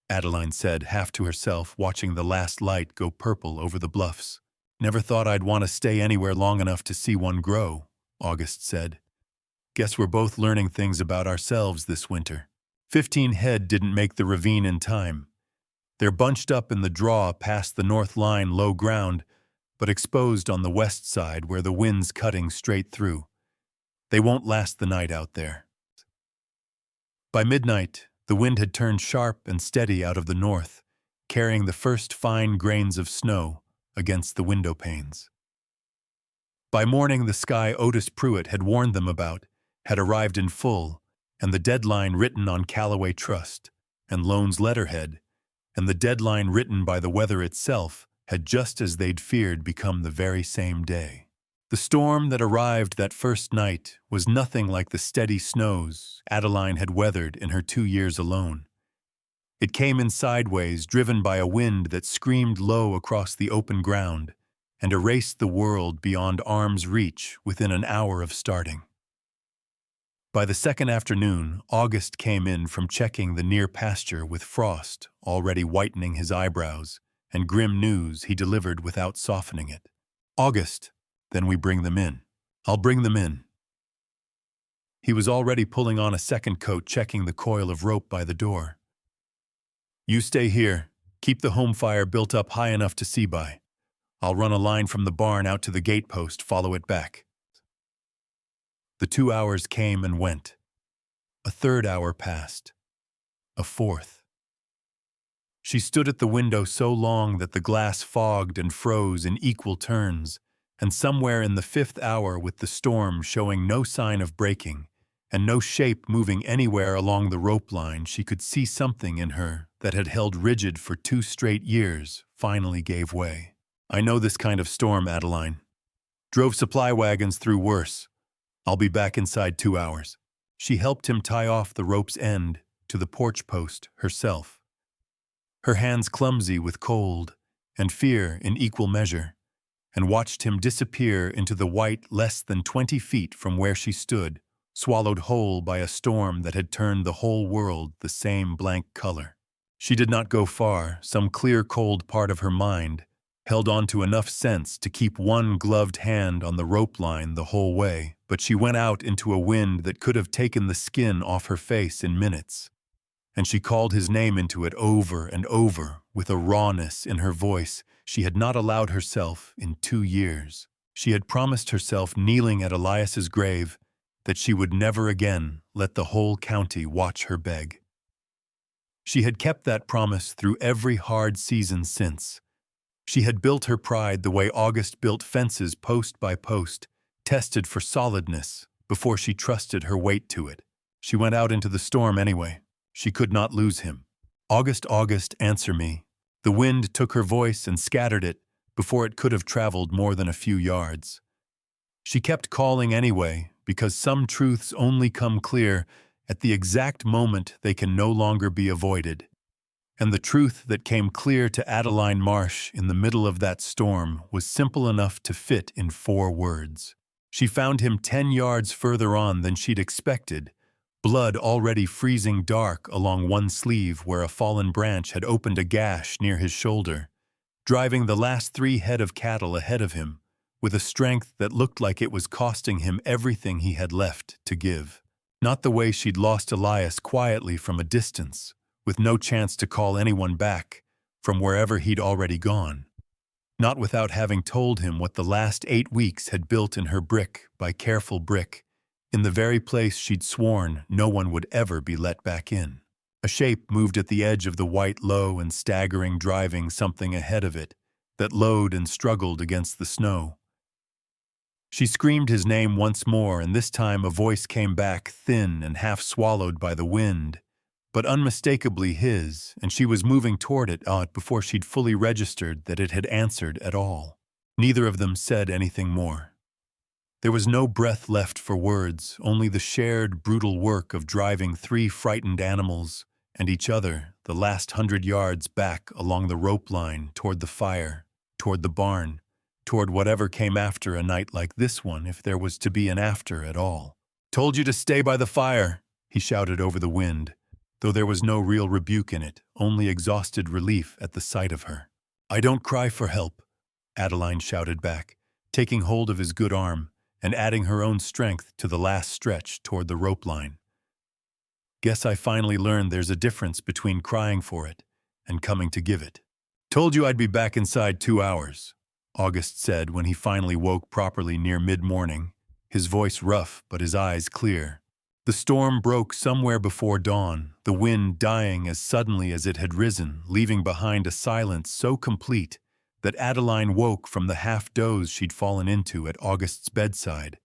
Adeline said, half to herself, watching the last light go purple over the bluffs. "Never thought I'd want to stay anywhere long enough to see one grow," August said. "Guess we're both learning things about ourselves this winter." 15 head didn't make the ravine in time. They're bunched up in the draw past the north line low ground, but exposed on the west side where the wind's cutting straight through. They won't last the night out there. By midnight, the wind had turned sharp and steady out of the north, carrying the first fine grains of snow against the window panes. By morning, the sky Otis Pruitt had warned them about had arrived in full, and the deadline written on Callaway Trust, and Loan's letterhead, and the deadline written by the weather itself had, just as they'd feared, become the very same day. The storm that arrived that first night was nothing like the steady snows Adeline had weathered in her 2 years alone. It came in sideways, driven by a wind that screamed low across the open ground and erased the world beyond arm's reach within an hour of starting. By the second afternoon, August came in from checking the near pasture with frost already whitening his eyebrows and grim news he delivered without softening it. "August, then we bring them in. I'll bring them in." He was already pulling on a second coat, checking the coil of rope by the door. "You stay here. Keep the home fire built up high enough to see by. I'll run a line from the barn out to the gatepost, follow it back." The 2 hours came and went. A third hour passed. A fourth. She stood at the window so long that the glass fogged and froze in equal turns, and somewhere in the 5th hour, with the storm showing no sign of breaking and no shape moving anywhere along the rope line, she could see something in her that had held rigid for 2 straight years finally gave way. "I know this kind of storm, Adeline. Drove supply wagons through worse. I'll be back inside 2 hours." She helped him tie off the rope's end to the porch post herself, her hands clumsy with cold and fear in equal measure, and watched him disappear into the white less than 20 feet from where she stood, swallowed whole by a storm that had turned the whole world the same blank color. She did not go far. Some clear, cold part of her mind held on to enough sense to keep one gloved hand on the rope line the whole way, but she went out into a wind that could have taken the skin off her face in minutes, and she called his name into it over and over with a rawness in her voice she had not allowed herself in 2 years. She had promised herself, kneeling at Elias's grave, that she would never again let the whole county watch her beg. She had kept that promise through every hard season since. She had built her pride the way August built fences, post by post, tested for solidness before she trusted her weight to it. She went out into the storm anyway. She could not lose him. "August, August, answer me." The wind took her voice and scattered it before it could have traveled more than a few yards. She kept calling anyway, because some truths only come clear at the exact moment they can no longer be avoided. And the truth that came clear to Adeline Marsh in the middle of that storm was simple enough to fit in 4 words. She found him 10 yards further on than she'd expected, blood already freezing dark along one sleeve where a fallen branch had opened a gash near his shoulder, driving the last 3 head of cattle ahead of him, with a strength that looked like it was costing him everything he had left to give. Not the way she'd lost Elias quietly from a distance, with no chance to call anyone back from wherever he'd already gone. Not without having told him what the last 8 weeks had built in her brick by careful brick, in the very place she'd sworn no one would ever be let back in. A shape moved at the edge of the white low and staggering, driving something ahead of it that lowed and struggled against the snow. She screamed his name once more, and this time a voice came back, thin and half swallowed by the wind, but unmistakably his, and she was moving toward it before she'd fully registered that it had answered at all. Neither of them said anything more. There was no breath left for words, only the shared, brutal work of driving 3 frightened animals and each other the last 100 yards back along the rope line toward the fire, toward the barn, toward whatever came after a night like this one, if there was to be an after at all. "Told you to stay by the fire," he shouted over the wind, though there was no real rebuke in it, only exhausted relief at the sight of her. "I don't cry for help," Adeline shouted back, taking hold of his good arm and adding her own strength to the last stretch toward the rope line. "Guess I finally learned there's a difference between crying for it and coming to give it. Told you I'd be back inside 2 hours. August said when he finally woke properly near mid-morning, his voice rough but his eyes clear. The storm broke somewhere before dawn, the wind dying as suddenly as it had risen, leaving behind a silence so complete that Adeline woke from the half-doze she'd fallen into at August's bedside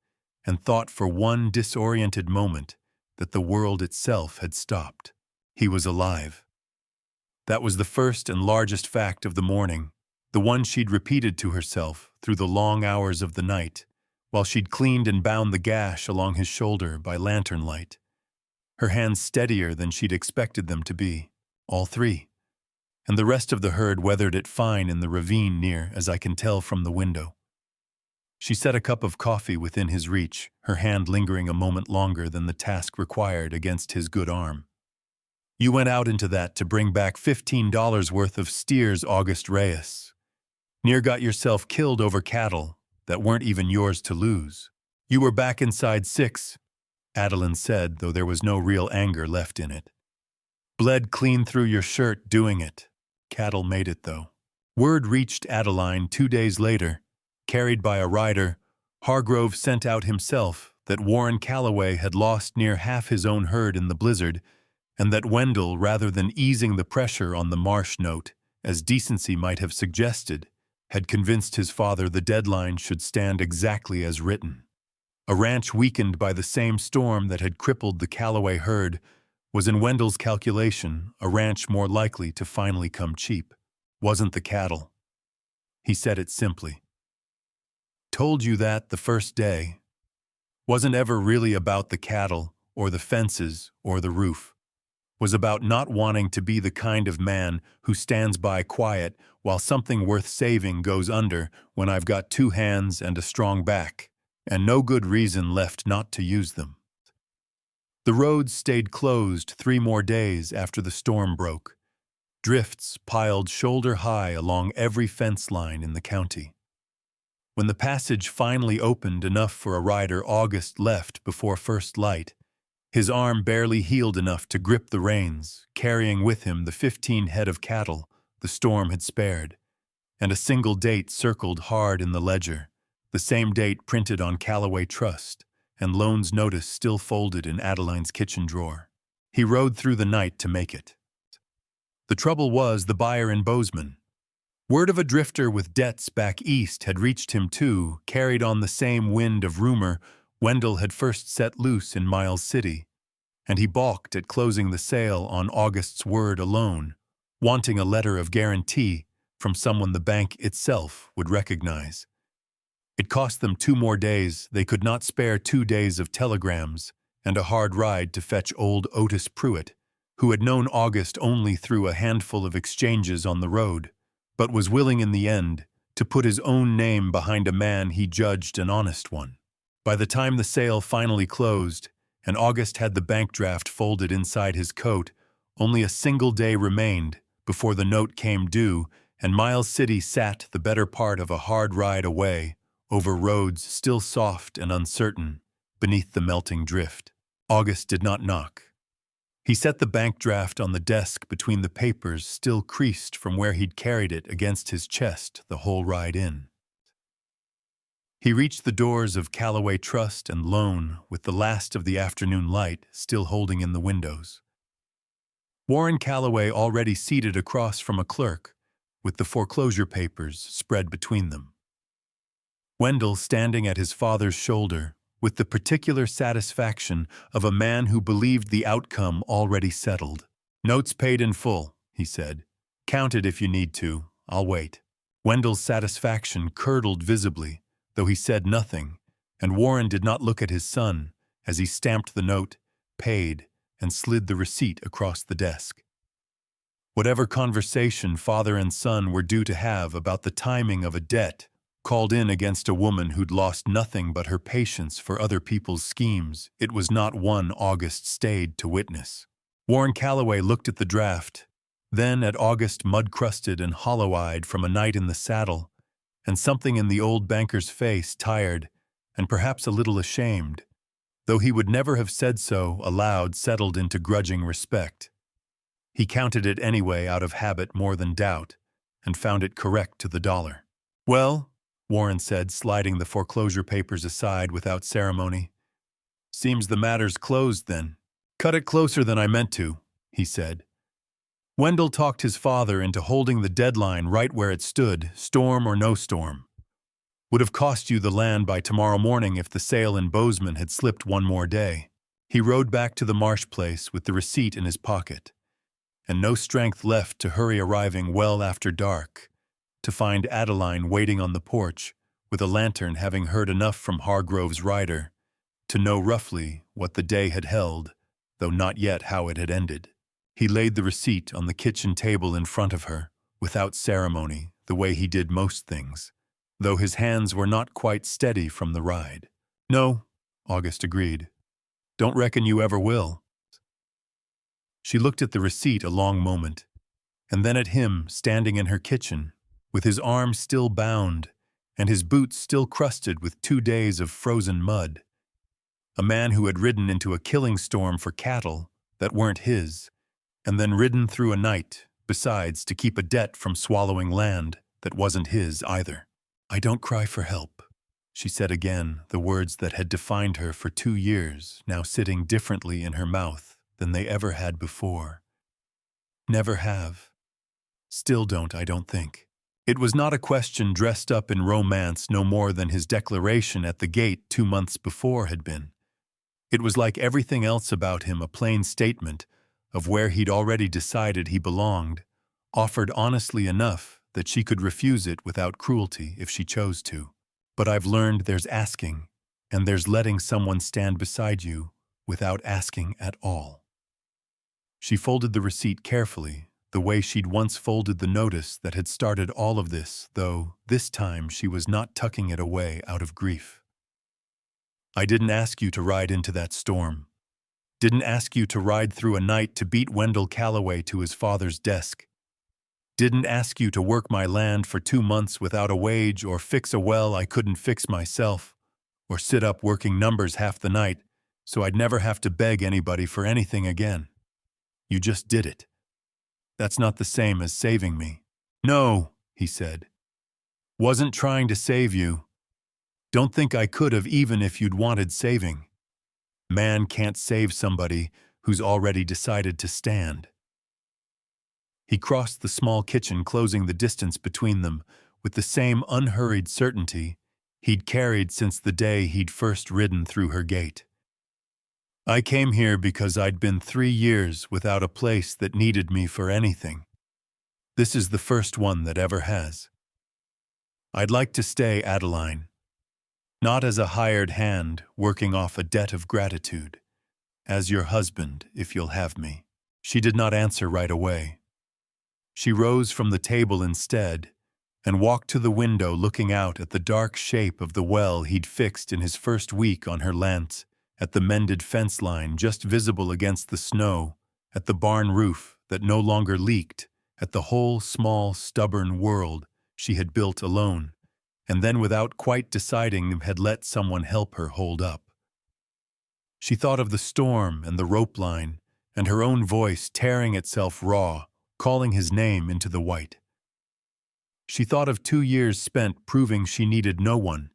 and thought for one disoriented moment that the world itself had stopped. He was alive. That was the first and largest fact of the morning, the one she'd repeated to herself through the long hours of the night, while she'd cleaned and bound the gash along his shoulder by lantern light. Her hands steadier than she'd expected them to be, all 3. And the rest of the herd weathered it fine in the ravine near, as I can tell from the window. She set a cup of coffee within his reach, her hand lingering a moment longer than the task required against his good arm. "You went out into that to bring back $15 worth of steers, August Reyes. Near got yourself killed over cattle that weren't even yours to lose. You were back inside 6, Adeline said, though there was no real anger left in it. Bled clean through your shirt doing it. Cattle made it, though. Word reached Adeline 2 days later, carried by a rider Hargrove sent out himself, that Warren Calloway had lost near half his own herd in the blizzard, and that Wendell, rather than easing the pressure on the Marsh note, as decency might have suggested, had convinced his father the deadline should stand exactly as written. A ranch weakened by the same storm that had crippled the Calloway herd was, in Wendell's calculation, a ranch more likely to finally come cheap. Wasn't the cattle. He said it simply. Told you that the first day. Wasn't ever really about the cattle, or the fences, or the roof. Was about not wanting to be the kind of man who stands by quiet while something worth saving goes under when I've got 2 hands and a strong back, and no good reason left not to use them. The roads stayed closed 3 more days after the storm broke. Drifts piled shoulder-high along every fence line in the county. When the passage finally opened enough for a rider, August left before first light, his arm barely healed enough to grip the reins, carrying with him the 15 head of cattle the storm had spared, and a single date circled hard in the ledger, the same date printed on Calloway Trust, and loan's notice still folded in Adeline's kitchen drawer. He rode through the night to make it. The trouble was the buyer in Bozeman. Word of a drifter with debts back east had reached him too, carried on the same wind of rumor Wendell had first set loose in Miles City, and he balked at closing the sale on August's word alone, wanting a letter of guarantee from someone the bank itself would recognize. It cost them 2 more days. They could not spare 2 days of telegrams and a hard ride to fetch old Otis Pruitt, who had known August only through a handful of exchanges on the road, but was willing in the end to put his own name behind a man he judged an honest one. By the time the sale finally closed, and August had the bank draft folded inside his coat, only a single day remained before the note came due, and Miles City sat the better part of a hard ride away, over roads still soft and uncertain, beneath the melting drift. August did not knock. He set the bank draft on the desk between the papers still creased from where he'd carried it against his chest the whole ride in. He reached the doors of Callaway Trust and Loan with the last of the afternoon light still holding in the windows. Warren Callaway already seated across from a clerk, with the foreclosure papers spread between them. Wendell standing at his father's shoulder, with the particular satisfaction of a man who believed the outcome already settled. "Notes paid in full," he said. "Count it if you need to. I'll wait." Wendell's satisfaction curdled visibly, though he said nothing, and Warren did not look at his son as he stamped the note, paid, and slid the receipt across the desk. Whatever conversation father and son were due to have about the timing of a debt called in against a woman who'd lost nothing but her patience for other people's schemes, it was not one August stayed to witness. Warren Callaway looked at the draft, then at August mud-crusted and hollow-eyed from a night in the saddle, and something in the old banker's face, tired and perhaps a little ashamed, though he would never have said so aloud, settled into grudging respect. He counted it anyway out of habit more than doubt, and found it correct to the dollar. "Well," Warren said, sliding the foreclosure papers aside without ceremony. "Seems the matter's closed then." "Cut it closer than I meant to," he said. Wendell talked his father into holding the deadline right where it stood, storm or no storm. "Would have cost you the land by tomorrow morning if the sale in Bozeman had slipped one more day." He rode back to the Marsh place with the receipt in his pocket, and no strength left to hurry arriving well after dark, to find Adeline waiting on the porch, with a lantern, having heard enough from Hargrove's rider to know roughly what the day had held, though not yet how it had ended. He laid the receipt on the kitchen table in front of her, without ceremony, the way he did most things, though his hands were not quite steady from the ride. "No," August agreed. "Don't reckon you ever will." She looked at the receipt a long moment, and then at him standing in her kitchen, with his arms still bound and his boots still crusted with 2 days of frozen mud. A man who had ridden into a killing storm for cattle that weren't his, and then ridden through a night, besides, to keep a debt from swallowing land that wasn't his either. "I don't cry for help," she said again, the words that had defined her for 2 years now sitting differently in her mouth than they ever had before. "Never have. Still don't, I don't think." It was not a question dressed up in romance no more than his declaration at the gate 2 months before had been. It was like everything else about him, a plain statement of where he'd already decided he belonged, offered honestly enough that she could refuse it without cruelty if she chose to. "But I've learned there's asking, and there's letting someone stand beside you without asking at all." She folded the receipt carefully, the way she'd once folded the notice that had started all of this, though this time she was not tucking it away out of grief. "I didn't ask you to ride into that storm. Didn't ask you to ride through a night to beat Wendell Callaway to his father's desk. Didn't ask you to work my land for 2 months without a wage, or fix a well I couldn't fix myself, or sit up working numbers half the night so I'd never have to beg anybody for anything again. You just did it. That's not the same as saving me." "No," he said. "Wasn't trying to save you. Don't think I could have even if you'd wanted saving. Man can't save somebody who's already decided to stand." He crossed the small kitchen, closing the distance between them with the same unhurried certainty he'd carried since the day he'd first ridden through her gate. "I came here because I'd been 3 years without a place that needed me for anything. This is the first one that ever has. I'd like to stay, Adeline. Not as a hired hand working off a debt of gratitude. As your husband, if you'll have me." She did not answer right away. She rose from the table instead, and walked to the window looking out at the dark shape of the well he'd fixed in his first week on her lance, at the mended fence line just visible against the snow, at the barn roof that no longer leaked, at the whole small, stubborn world she had built alone, and then without quite deciding had let someone help her hold up. She thought of the storm and the rope line, and her own voice tearing itself raw, calling his name into the white. She thought of 2 years spent proving she needed no one,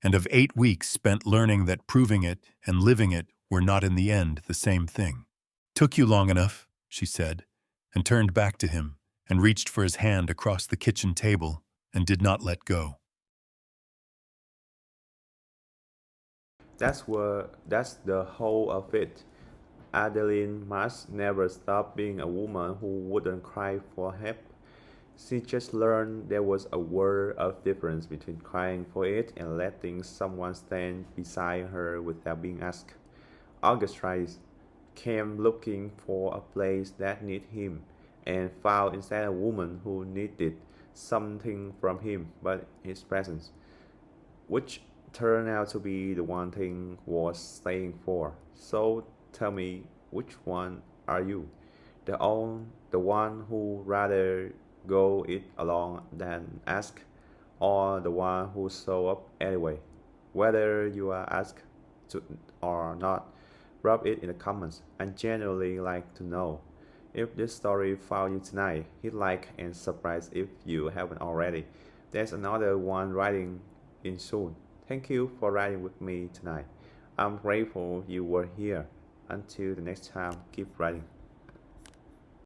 and of 8 weeks spent learning that proving it and living it were not in the end the same thing. "Took you long enough," she said, and turned back to him and reached for his hand across the kitchen table and did not let go. That's the whole of it. Adeline Marsh never stopped being a woman who wouldn't cry for help. She just learned there was a world of difference between crying for it and letting someone stand beside her without being asked. August Reyes came looking for a place that needed him and found instead a woman who needed something from him but his presence, which turned out to be the one thing worth staying for. So tell me, which one are you? The one who rather go it alone than ask, or the one who show up anyway? Whether you are asked to or not, drop it in the comments. I genuinely like to know. If this story found you tonight, hit like and subscribe if you haven't already. There's another one writing in soon. Thank you for riding with me tonight. I'm grateful you were here. Until the next time, keep writing.